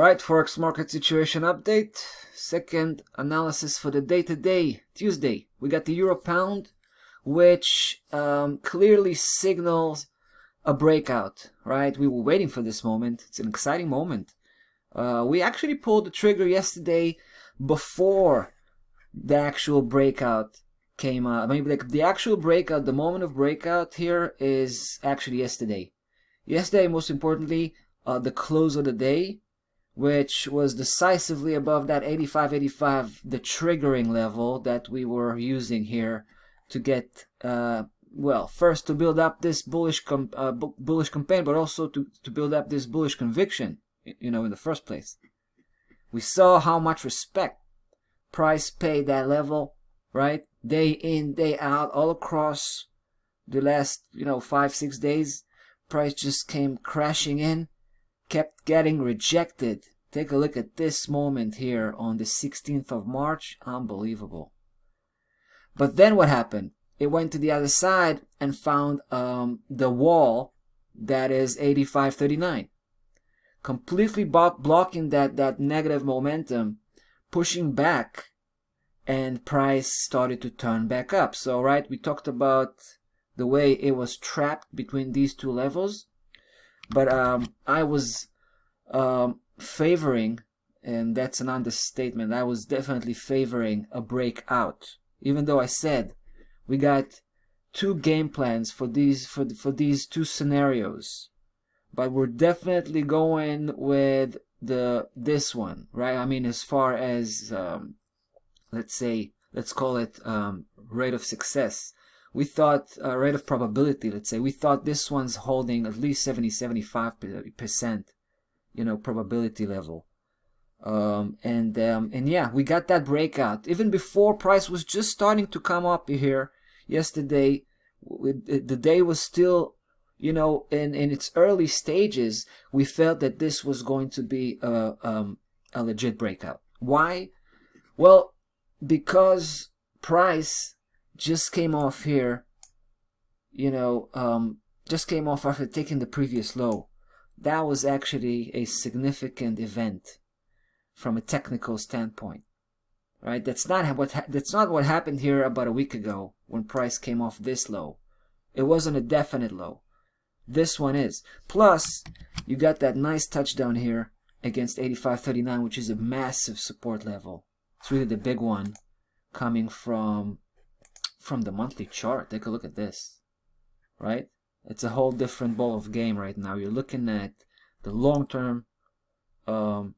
Right, Forex market situation update. Second analysis for the day today, Tuesday. We got the Euro Pound, which clearly signals a breakout, right? We were waiting for this moment. It's an exciting moment. We actually pulled the trigger yesterday before the actual breakout came out. Maybe like the actual breakout, the moment of breakout here is actually yesterday. Yesterday, most importantly, the close of the day, which was decisively above that 85.85, the triggering level that we were using here to get, well, first to build up this bullish campaign, but also to build up this bullish conviction, you know, in the first place. We saw how much respect price paid that level, right? Day in, day out, all across the last, 5-6 days. Price just came crashing in, kept getting rejected. Take a look at this moment here on the 16th of March. Unbelievable. But then what happened? It went to the other side and found the wall that is 85.39. Completely blocking that negative momentum, pushing back, and price started to turn back up. So, right, we talked about the way it was trapped between these two levels. But I was favoring, and that's an understatement, I was definitely favoring a breakout. Even though I said we got two game plans for these two scenarios, but we're definitely going with this one, right? I mean, as far as let's call it rate of success. We thought rate of probability, let's say, we thought this one's holding at least 70-75%, probability level. And yeah, we got that breakout even before price was just starting to come up here yesterday. The day was still, in its early stages. We felt that this was going to be a legit breakout. Why? Well, because price just came off here, just came off after taking the previous low. That was actually a significant event from a technical standpoint, right? That's not what happened here about a week ago when price came off this low. It wasn't a definite low. This one is. Plus, you got that nice touchdown here against 85.39, which is a massive support level. It's really the big one coming from the monthly chart. Take a look at this, right? It's a whole different ball of game right now. You're looking at the long-term, the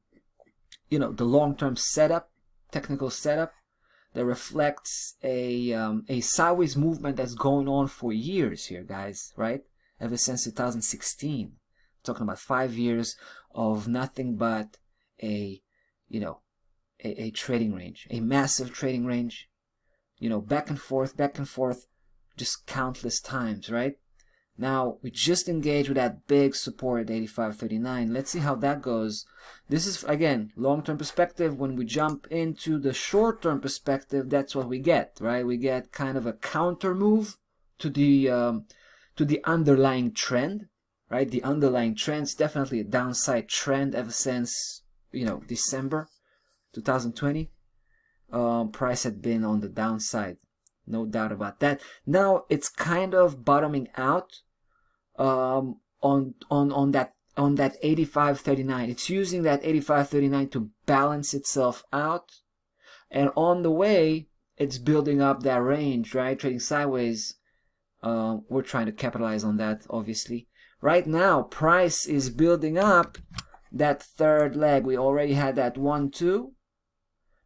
long-term setup, technical setup that reflects a sideways movement that's going on for years here, guys, right? Ever since 2016. Talking about 5 years of nothing but a trading range, a massive trading range, back and forth, just countless times, right? Now, we just engaged with that big support at 85.39. Let's see how that goes. This is, again, long-term perspective. When we jump into the short-term perspective, that's what we get, right? We get kind of a counter move to the underlying trend, right? The underlying trend's definitely a downside trend ever since, December 2020. Price had been on the downside, no doubt about that. Now it's kind of bottoming out on that 85.39. It's using that 85.39 to balance itself out, and on the way it's building up that range, right? Trading sideways. We're trying to capitalize on that, obviously. Right now, price is building up that third leg. We already had that 1-2.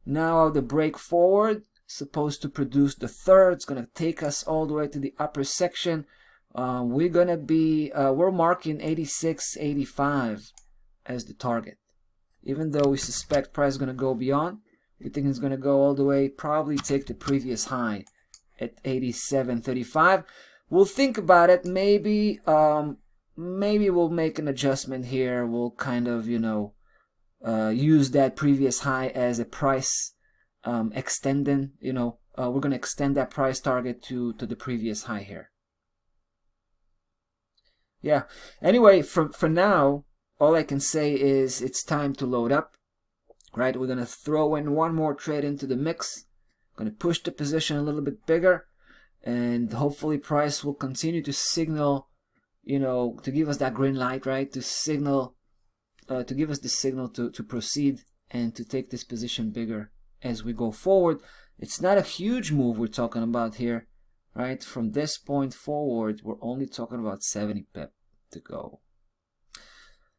Now the break forward, supposed to produce the third. It's going to take us all the way to the upper section. We're going to be, we're marking 86.85 as the target. Even though we suspect price is going to go beyond, we think it's going to go all the way, probably take the previous high at 87.35. We'll think about it. Maybe we'll make an adjustment here. We'll kind of, use that previous high as a price extending. We're going to extend that price target to the previous high here. Yeah. Anyway, for now, all I can say is it's time to load up, right? We're going to throw in one more trade into the mix. Going to push the position a little bit bigger, and hopefully price will continue to signal, you know, to give us that green light, right? To signal, to give us the signal to proceed and to take this position bigger as we go forward. It's not a huge move we're talking about here, right? From this point forward, we're only talking about 70 pip to go.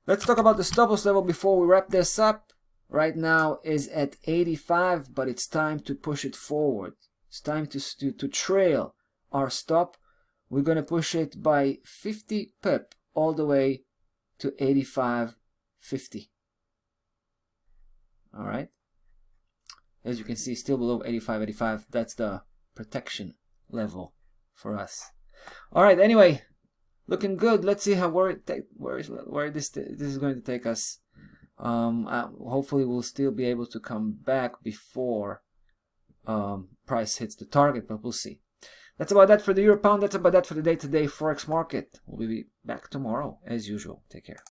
Let's talk about the stop loss level before we wrap this up. Right now is at 85, but it's time to push it forward. It's time to trail our stop. We're going to push it by 50 pip all the way to 85.50. All right. As you can see, still below 85.85. That's the protection level for us. All right. Anyway, looking good. Let's see how where this is going to take us. Hopefully we'll still be able to come back before price hits the target, but we'll see. That's about that for the euro pound. That's about that for the day-to-day forex market. We'll be back tomorrow as usual. Take care.